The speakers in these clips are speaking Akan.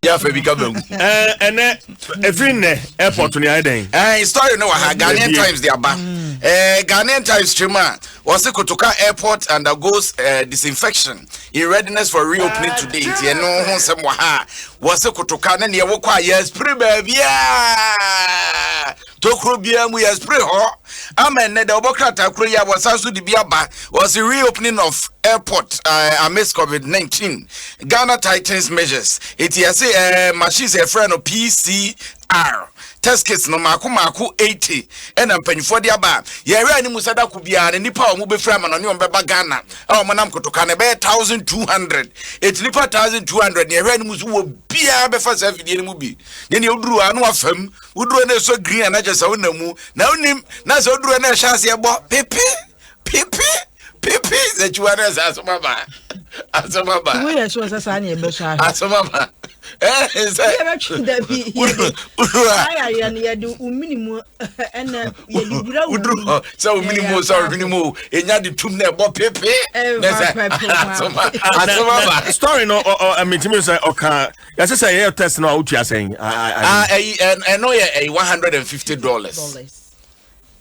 Yeah, for becoming. And every airport on the island. Story no Ghanaian Times they are back. Ghanaian Times streamer was Kotoka Airport undergoes disinfection in readiness for reopening today. You know, was Kotoka and you walk yes, pretty baby. Tokrobia we has pretty hot. Amen. The Obokrata Korea was also the Biaba was the reopening of airport amidst COVID-19. Ghana tightens measures. It is a machines a friend of PCR. Test kits no maku 80 and I'm paying for the aba. Yera ni musada kubia and nipa mube frame and on beba Ghana. Oh manam kotokane be 1,200. It's nipa 1,200. Yera ni musu bia be for self di mubi. Then you drew anu afem. Udru na so green and just on mu. Na unim na so udru na chance yabo. Pepe that you are as Asomaba. We are sure as I am Asomaba. Minimum so minimum minimum and you the tomb there pepe story no I mean to me say okay that's say test no what you are saying I know a $150.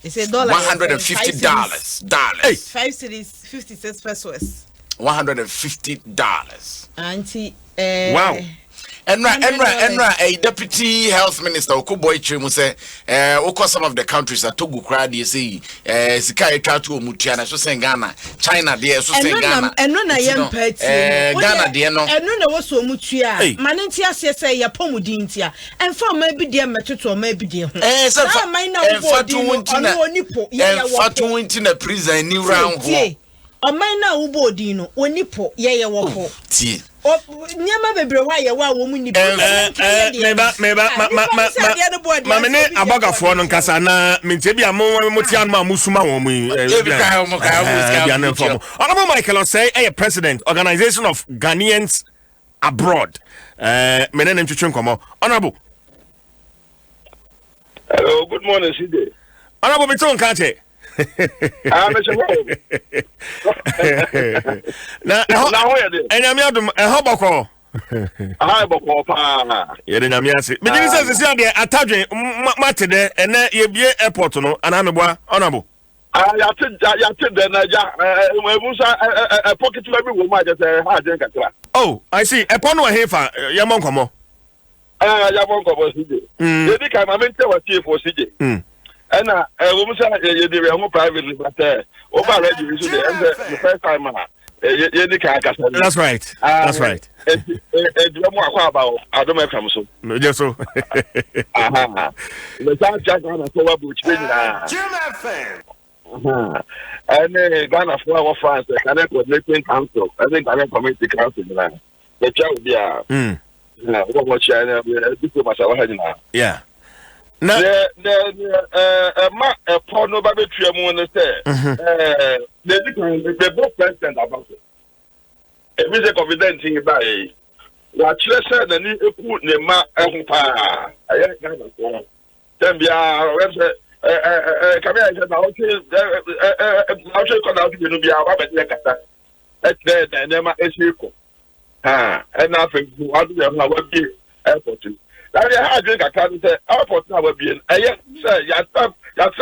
It's $150. Hey. 5 cities, 56 pesos. $150. Auntie, wow. Enra, a deputy health minister, Okuboy Chimu say, some of the countries that Togo crowd, you see, Sikai Katu Mutiana, so saying Ghana, China, dear, so saying Ghana, and none I am pet, Ghana, dear, no, and none was so mutia, Manentia say, ya pomudintia, and for maybe dear Matuto, or maybe dear, so my now, Fatu went in a prison, new round, or my now, Bodino, or Nippo, ya wapo, tea. Oh, Nyama bebre wa ye wa wo mu ni Mamene abaga fo no nkasa na mente bia mo tia no musuma wo mu Honorable Michael say president organization of Ghanaians abroad menen ntwetwe nkomo honorable hello good morning Side honorable beton kache na enyame adum eho boko boko pa ye de nyame ase me dini se se ade atadwen matede ene ye bie airport no anameboa honorable yate de na ja ebusa pocket we bi wo ma je se ha je nkatra oh I see epo no hefa ye monkomo ya monkomo Sije ye di ka ma mente wa chief o Sije and we must say you do privately, but over already we should the first time. That's right. That's right. Do you know about Adom 106.3? No, just so. The sound just on a solar butch. And Ghana for France, the Ghana Coordinating Council, I think Ghana Community Council. The child, yeah. No, a porno baby tree say, the both president about it. A music confident thing by what you said, and you put the ma I then be our website. Come here, I'll check out to be our Robert that's there, and never is equal. And nothing to what you have airport. I drink a can say airport now will be in a yes, sir. I got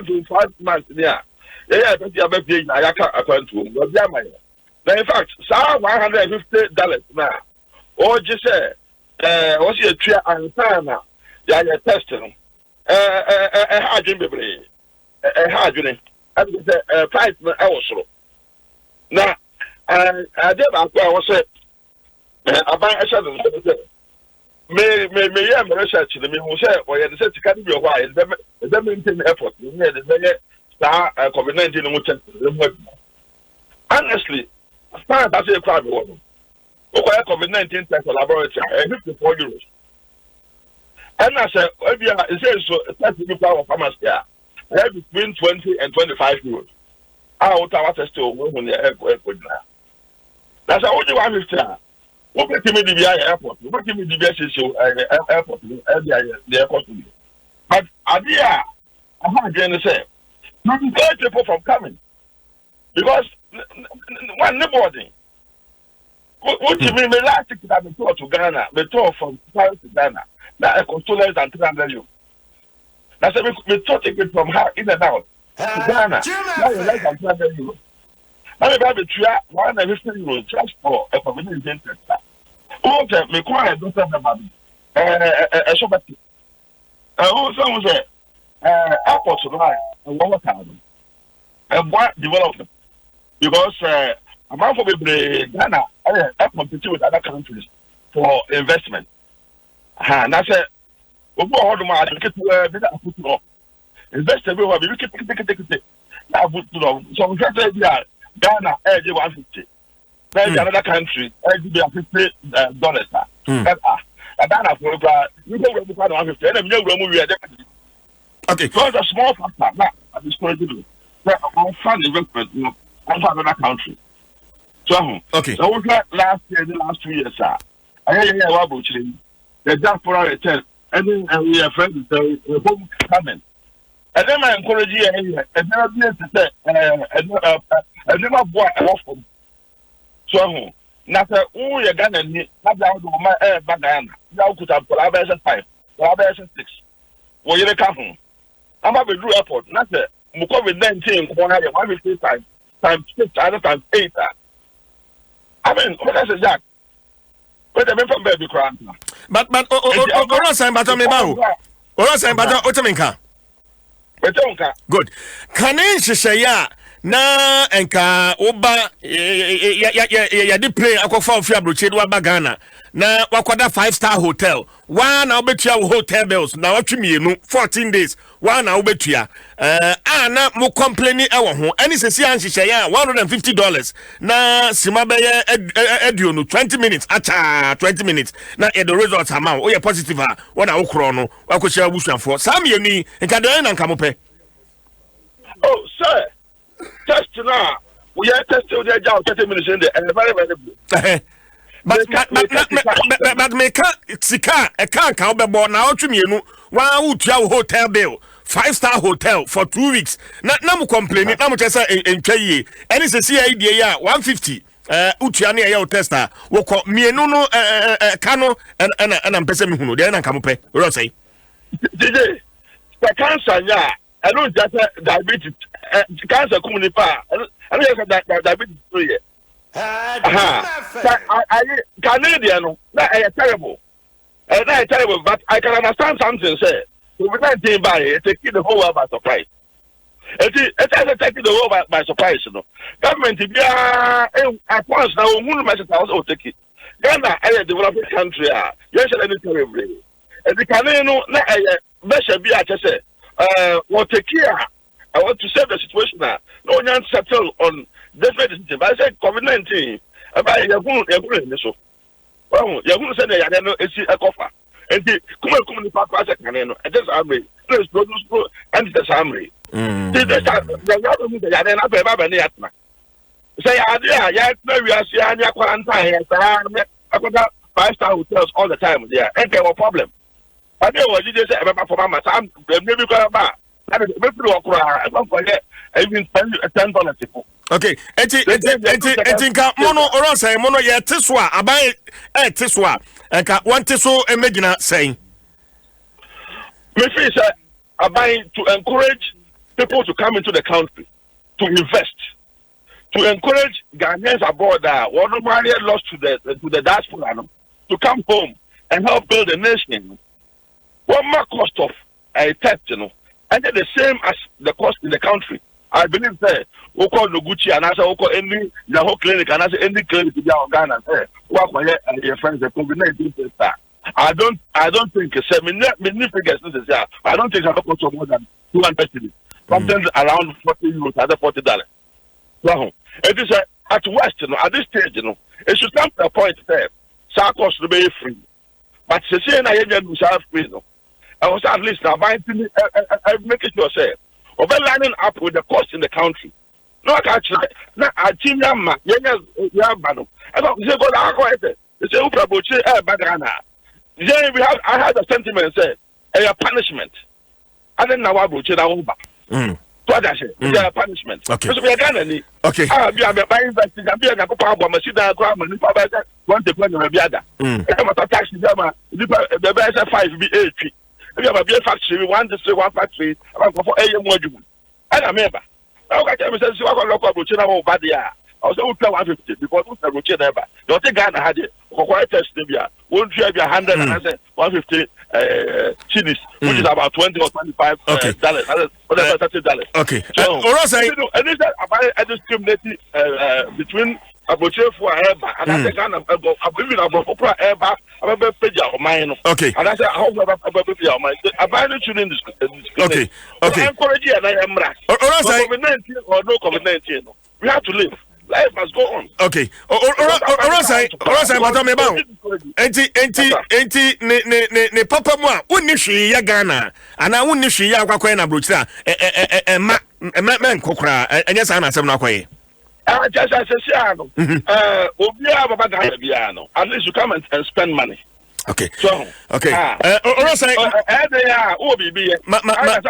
to 5 months near. Yeah, but you have a big account to him. In fact, $150 now. Or just say, what's your tree and time? Yeah, you're testing. A hard baby. A hard drink. I would say 5 hours. Now, I did was say, I buy a shuttle. Me research the me who say or you say to can be a while the maintain effort the COVID-19 honestly as far as I say private one COVID-19 test laboratory €54 and I said it says so test people pharmacy I have between €20 and €25 out of test to when they have that's only 150. What make me the airport? What make me the airport? The airport. But idea, I had to say, you encourage people from coming because one nobody. What you mean? The last ticket that we tour to Ghana, we tour from Paris to Ghana. Now it costs less than 300 euros. That's why we tour ticket from her in and out to Ghana. Now it's less than 300 euros. Now we have a try 150 euros just for a permanent center. Okay, me quite don't have the money. A shop. Also say airport to line and one town. And what development? Because amount for Ghana compete with other countries for investment. And that's it. We go all the money to invest everywhere. We keep now put some countries Ghana 150. Then another country $50. Ghana for you go 150. And okay. So it's a small factor now at this point to do. On fund investment, on another country. So, okay. So we got last year, the last 2 years, sir. I hear about the diaspora return, and then we are friends with the home coming. And then I encourage you, and never be to say, and never bought an offer. So, not all your gun and me, not down to my air bagana. Now could have collaboration 5, collaboration 6. Well, you're coming. I'm at the Drew Airport, not the COVID-19, 150 times 6, other times 8. I mean, what I said, Jack. But I from baby crying. But good. Can na enka oba ya di play akwafa ofia broche do bagana na wakwada 5-star hotel wa na obetua hotel bills na watwemienu 14 days wa na obetua na mo complain ewo ho ani sesi anhihye ya $150 na sima be edio no 20 minutes acha 20 minutes na e the results amount o ye positive a wona wo kro no wakohia busuafo sam yeni enka do na nka mo pe. Oh sir, test now. We are testing the job 30 minutes in there and very good. But make sika e kan ka obebo na otwemienu wa utua hotel bill 5-star hotel for 2 weeks na mo complain na mo chesa entwa yie any se see idea ya 150 utua na ya tester wo ko mienu no ka no na mpese me hunu de na nka mo pe ro say DJ the cancer ya I don't just diabetes cancer community pa I don't just diabetes three. Canadian, that's terrible. That's terrible, but I can understand something, sir. COVID-19 by it, taking the whole world by surprise. It's taking the world by surprise, you know. Government, if you are at once now, one message also take it. Ghana, a developing country, yes, any terribly. And the Canadian, measure be at say, what take care. I want to save the situation now. No one settle on definitely. I said COVID-19. About you're going to so. Well, you're going to say that no, it's a coffer. And the community park was a cannon. And that's Amri. Let's produce and that's Amri. Say, yeah, we are seeing your quarantine. I got 5-star hotels all the time there. And there was problem. I know what you just said about Mama. I'm maybe going to I don't forget. I even spend $10. Okay, etinka mono oron say mono ye teswa aban teswa enka want so imagine saying me feel say aban to encourage people to come into the country to invest, to encourage Ghanaians abroad that were normally lost to the diaspora to come home and help build a nation. What more cost of a test, you know, and they're the same as the cost in the country. I believe that we call Noguchi and I say we call any the whole clinic and I say any clinic to be out Ghana. What my your friends the COVID-19 tester. I don't think it's many figures this is here. I don't think I could cost more than 200 cities. Something around €40, other $40. So it is at West, you know, at this stage, you know, it should come to a point there. So cost to be free. But the same I do have free, no. I was at least now buying making sure say over lining up with the cost in the country. No, actually, now I think I'm bad. I don't say go to they say Upraboche Bagana. Then I had a sentiment say a punishment. I didn't know what Broche over. So what I say, the punishment. Okay. So we are going okay. Be a investing, be a couple of machine crime, and if want to put on the other. I'm a taxi, the best 5 be 8 feet. If you have a beer factory, 1 district, 1 factory, I'm for a module. And I'm a member. I can't say, so I got local China over there. I was able to 150 because we have a never. Don't think Ghana had it. For quite test, won't you have your 100 and I said 150 chilis, which is about 20 or 25 dollars. $30. Okay. So, and is that I discriminating between a butcher for Eba and I think I'm believing about Eba, I'm a page of mine. Okay. And I said, I hope I'm a page of mine. I'm buying it in this. Okay. Okay. I'm correct, and I am right. COVID-19 or no COVID-19, we have to live. Life must go on. Okay. Orosai, what me about? Enti ne papa mo a wonni hwe ya Ghana ana wonni hwe ya akwakwai na brochira ma nkokra enye sa na asem na akwaye. Just as I say, obi a baba Ghana bia no. At least you come and spend money. Okay. So, okay. Orosai, ya obi bi. Ma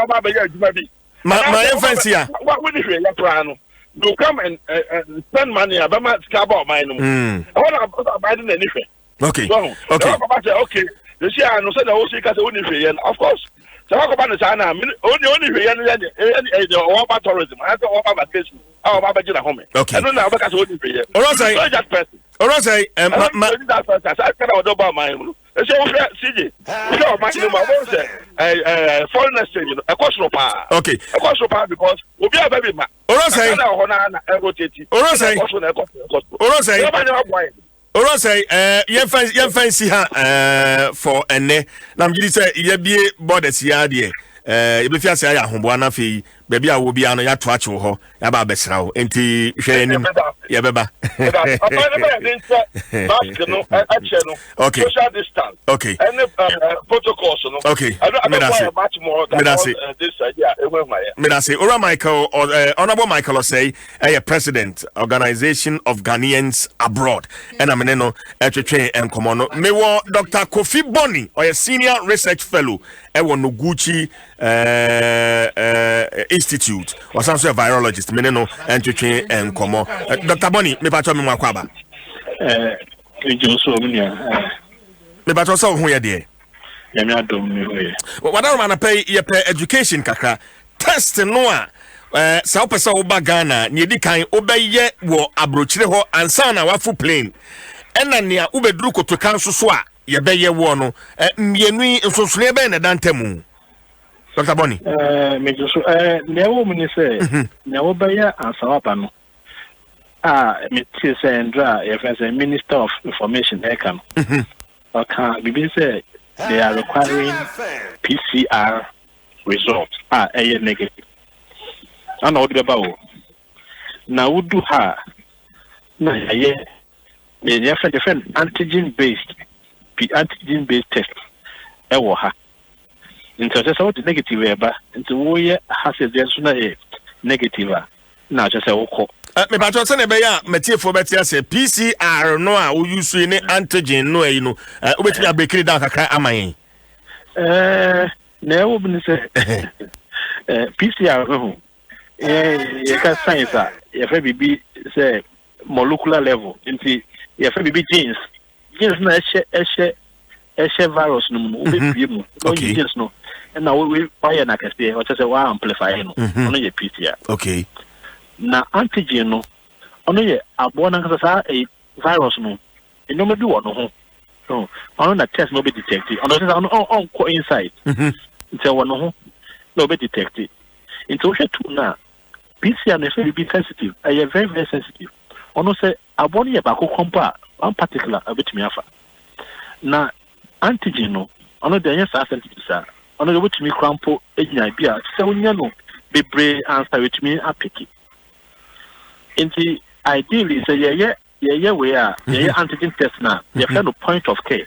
baba ya adwuma bi. Ma fancy ya. What wonni hwe ya kra no. You come and spend money about scabo mine. What about anything? Okay. So, okay. You see, I know that the whole secret only of course. So how about the China? Only the about tourism. I have to about vacation. How about the home? Okay. I don't know about only Orosai, I cannot about mine. So, CJ, foreign exchange, a question of power. Okay. A question of power because we are very much. Orosai, you fancy her for ene. Nam you say ye be borders ya de. You be fia say ya hombo na fi baby a wo bia no ya to acho ho ya ba besra wo enti hwe enim ya beba. Okay. Social distance. Okay. And protocols no. Okay. I don't much more than this idea. Medase Ora Michael or Honorable Michael say President Organization of Ghanaians Abroad. And I'm no etwetwe enkomo no. Me wo Dr. Kofi Boni or a senior research fellow e wo no Gucci Institute or some sort of virologist me no etwetwe enkomo. Dr. Boni me patcho me makwaba. Me patcho so ho ye de. Adom me what I want to pay your education kakra test no a sa opesa oba Ghana ne di kan obeye wo abrochire ho ansa na wafu plane ena ne a ubeduru kotokan so a ye beye wo no mienu nsosone be na dantemu Dr. Boni me so ne wo mu ni se ne wo beye ansa wapa no me tie se ndra ye fa Minister of Information e kan okay bibi say they are requiring PCR results negative. I know the about now would do her na they different antigen based test her into just out negative eba into we has a negative now just a me patcho se ne be ya metiefo betia se PCR no a wo use ni antigen no ayi no obetimi abekiri down kakra aman na wo bi se PCR no ye ka science a ye fa bibi say molecular level nti ye fa bibi genes na ehye virus no mu obepie mu genes no na we fire na kase o say wa amplify no no ye PCR okay na antigen no ono ye abo na kasa a virus no eno me bi wo no ho so ono na test no be detect ono say on ko inside nti wo no ho no be detect nti wo hwetu na PCR na fe be sensitive very very sensitive ono say abo no ye ba ko kompa one particular abetimi afa na antigen no ono de anya sa sensitive sa ono de betimi krampo eginya bia say wonya no bebre answer betimi apeki ideally say yeah we are antigen test now you have no point of care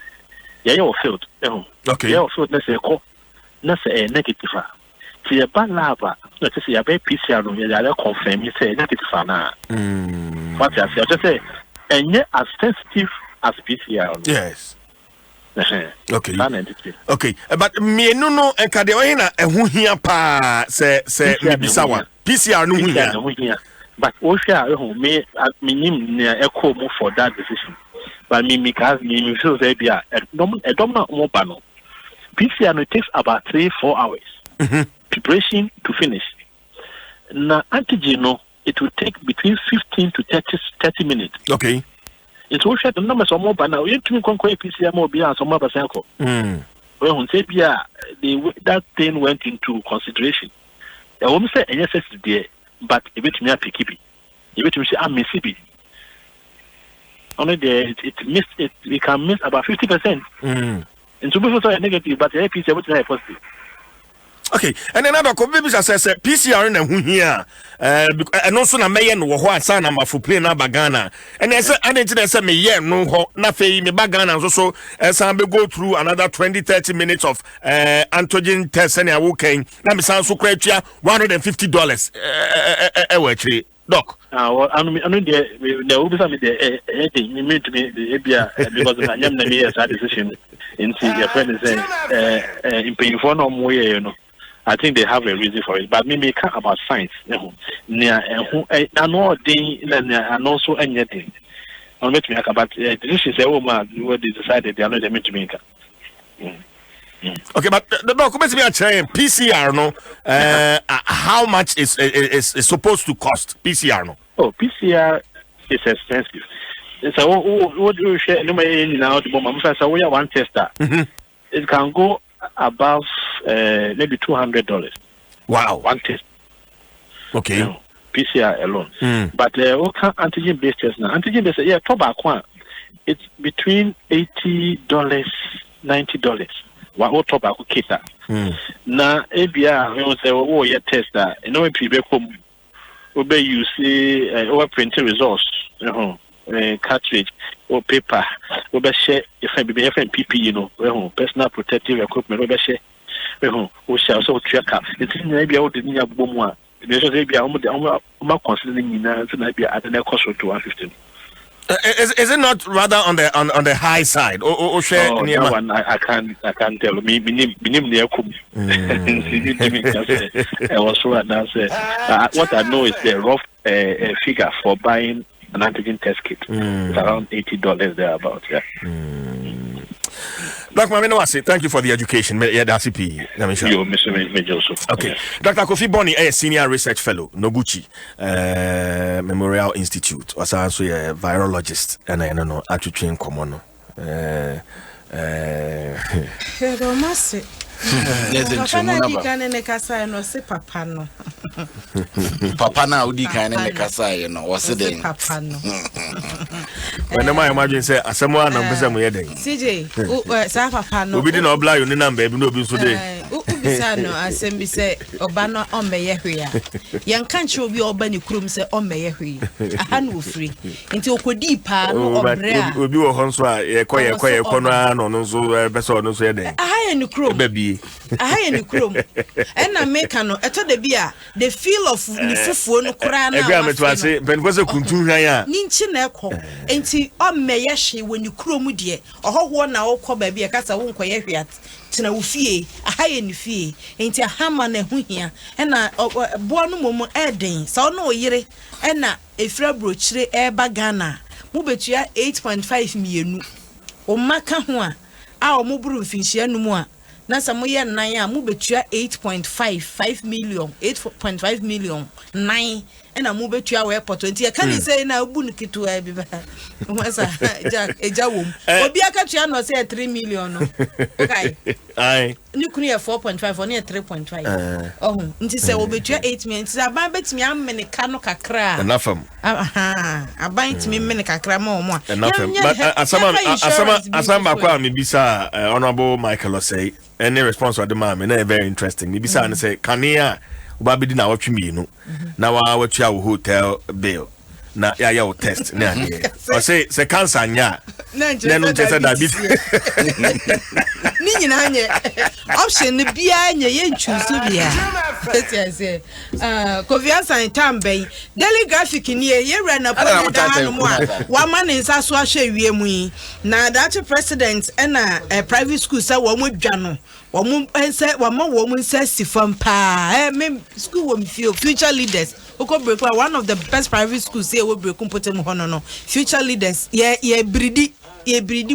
or field okay or field na say negative so you ban lab no say you be PCR no you confirm you say negative na what you say just say as sensitive as PCR yes okay okay but me no enkade o hina ehu hia pa se bisawa PCR no here. But Osha me echo for that decision. But me feel say be a dominant mobile. PCR no takes about 3-4 hours. Preparation to finish. Now antigen it will take between 15 to 30 minutes. Okay. It's all shut the numbers of mobile now. You to conquer PCR more beyond some other cycle. Well, say that thing went into consideration. I won't say yes today, but a bit me a picky. You bit me say I'm missing. Only there it missed it. We can miss about 50%. And so before negative, but the PCR would say positive. Okay, and another baby says PCR in a here, and also na mayen wo ho ansa na mafuple na bagana. And I said, I didn't say me yeah no na fe me bagana so some go through another 20-30 minutes of antigen test and I working. Na me sound so criteria $150. Doc. Well, I know there will be some me mean to me because I am the years decision in your friend is in paying for no more, you know. I think they have a reason for it, but me care about science. I know and also anything. On make me about this is a woman who decided they are not meant to make. Okay, but the documents we are saying PCR no, how much is supposed to cost PCR no? Oh, PCR is expensive. So what do you share? No matter now the moment so we are one tester. It can go above maybe $200. Wow, one test. Okay, you know, PCR alone. But what kind antigen based test now? Antigen based, yeah, tobacco. It's between $80, $90. What tobacco kita? Now, ABR, we will say, oh, yeah, test that. You know, if you obey, you see, over printing results, you know. Cartridge or paper, over share if I be FNPP, you know, personal protective equipment, over share, we shall so check up. It's maybe I would have bomb. There's maybe I'm considering maybe at the cost of 215. Is it not rather on the high side or share? Oh, that one I can't tell. Me name near Kum. I was sure that what I know is the rough figure for buying an antigen test kit. It's around $80 thereabouts. Yeah. Dr. Mamino, thank you for the education. Yeah, that's it. You, Mr. Joseph. Okay. Yeah. Dr. Kofi Boni, a senior research fellow, Noguchi Memorial Institute, was also a virologist, and I don't know, actually in common. Papa na udi kind of kasa you know what's the papa no when am I imagine say asemo na mpesa mo yeden CJ sa papa no obi di na obla you ni number bi no obi so dey ubisa no asem bi say oba no omeye hwea yen kan che obi oba ni kurom say omeye hwea aha no ofri nti okodi pa no obre a obi wo ho nso a ye kɔ no no nso be so no so yeden aha ye ni kurom ba bi aha ye ni kurom na make no eto de bi a the feel of ni fufuo no kura na ega me to ase ben ko se kuntu hwan a ni nchi na ekɔ enti omeye hwe woni kurom de ohoho na wokɔ ba bi e kasa wo nkɔ ye hwea tena wo fie aha ye ni fie enti ahama na hu hia na bo no mom eden sa no oyire na efra brochire eba Ghana mu betua 8.5 mienu o maka ho a o mu buru mfinhia no mu a na samo ye nan a mu betua 8.5 million 8.5 million 9 na mu betua we port 20 kan say na obu nkitu a bi ba wasa eja wom obi akatua no say 3 million no okay ai ni kunu ye 4.5 oni 3.5 oh nti say obetua 8 million nti aban betimi amene ka no kakra enafam aban timi mene kakra ma omo asama kwa me bisa honorable Michael say any response of the man na very interesting me bisa na say kania uba bidi na watwe mienu na wa watwa hotel bill na ya test na o say cancer nya na no just diabetes ni nyina nye option ne bia nye ye choose bia say Kofi San Tambay daily graphic ni ye ra na point da hanu mu a wa ma ne nsa so ahwe wie mu yi na that president na private school say wo mu dwa no wo mu say wo ma wo mu nsa sifam pa me school wo me future leaders oko break one of the best private schools say we break potem hono no future leaders ye bridi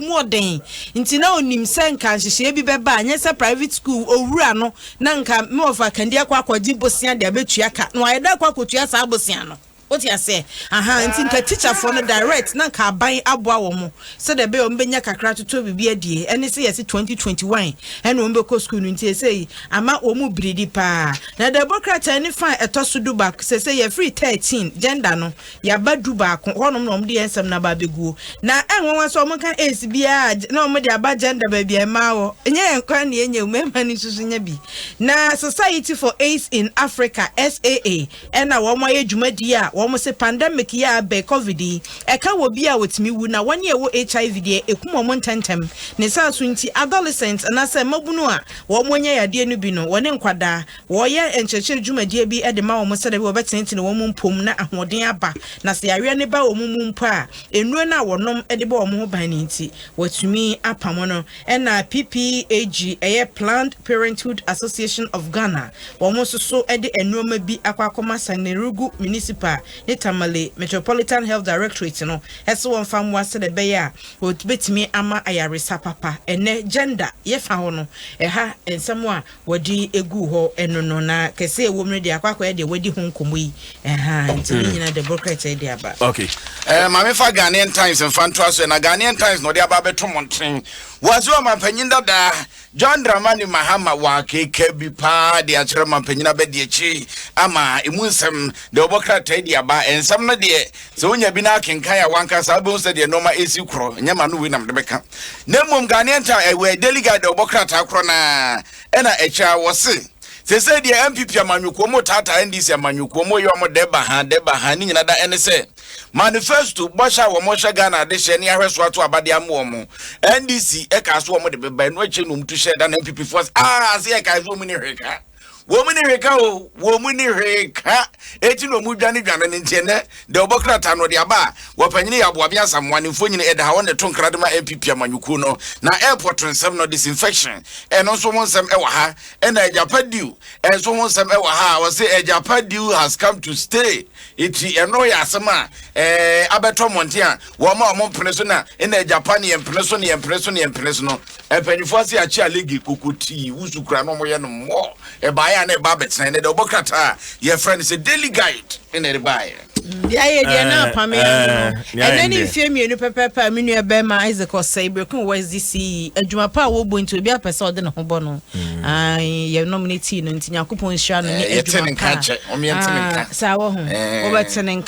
more den nti na onim senka hihye bi beba anya se private school owura no na nka me ofa kandia kwa kwaji bosia de abetua ka no ayeda kwa kotua sa bosia no what you say nti nka teacher for no direct na nka ban aboa wo mo so de be o mbenya kakra toto bibia die ene se yesi 2021 ene o mbeko school no nti say ama wo mu bridi pa na the democrat any fine etoso do back say ye free 13 gender no ya badu back honom no mde ensem na ba beguo na enwon so mo kan ace bia na mo de aba gender ba bia ma wo enye enkwa na enye umema ni susu nya bi na Society for AIDS in Africa SAA ena wo mo adwumadi a wo mo se pandemic ya be covid e ka wo bia wetimi wu na wani e wo HIV de ekumo mo ntentem ne sa so nti adolescent na se mabunu a wo mo nya yade no bi no woni nkwada wo ye encheche dwumadi bi e de ma wo mo se de wo betenti ne wo mo mpom na ahoden aba na se yawe ne ba wo mo mpo a enuo na wonom e de ba wo mo ban ni nti watumi apamo no e na PPAG e Planned Parenthood Association of Ghana wo mo so e de enuo ma bi akwakoma Sanerugu Municipal Tamale Metropolitan Health Directorate no eso won fam wase de be ya o betimi ama ayaresa papa ene gender ye fa ho no ha ensem a wodi egu ho eno no na kese ewo mre de akwakwa de wodi ho nkomoyi nti nyina de bureaucracy de aba okay mame fa Ghanaian Times en fanto so na Ghanaian Times no de aba beto montren wazo mampanyinda da John Dramani Mahama wa keke bi pa de akere mampanyina be de echi ama emunsem de obokrata de aba ensam no de so onya bi na kenkan ya wanka sa bo se de normal esi kro nyama no wi nam de beka na mom Ghanaian Times we delegate de obokrata kro na ena echa wose se se de MPP amanyuko mo tata NDC amanyuko mo yo mo deba ha ni nyina da ene se manifesto bosha wo mo hye Ghana de hye ne ahweso ato abade amwo mo NDC e ka so mo de beba no ache no mtu hye da na MPP force se e ka so mo ni hweka wo mu ni hweka eti no mu dwane ne ntene de obokrata no de aba wo panyine ya boa bia samwane mfonyine e da ha won to nkradema MPP amanyuku no na airport nsem no disinfection eno so mo nsem e wa ha e na ejapadiu e so mo nsem e wa ha wo say ejapadiu has come to stay eti eno ya asema abeto monte a wo ma mo mpene so na e na Japan ye mpene so no e panyifo se achi alegi kokoti usukura no mo ye no mo e ba ya na e ba betan ne de obokrata ye friend say daily guide in the buy ya ye de na pame and then if you me pepepa me nu be ma Isaac say breakun was this adwuma pa wo bo nti obi apesa ode ne ho bo no ye nominate no nti yakopon hia no ne adwuma ka sa wo ho wo betenenka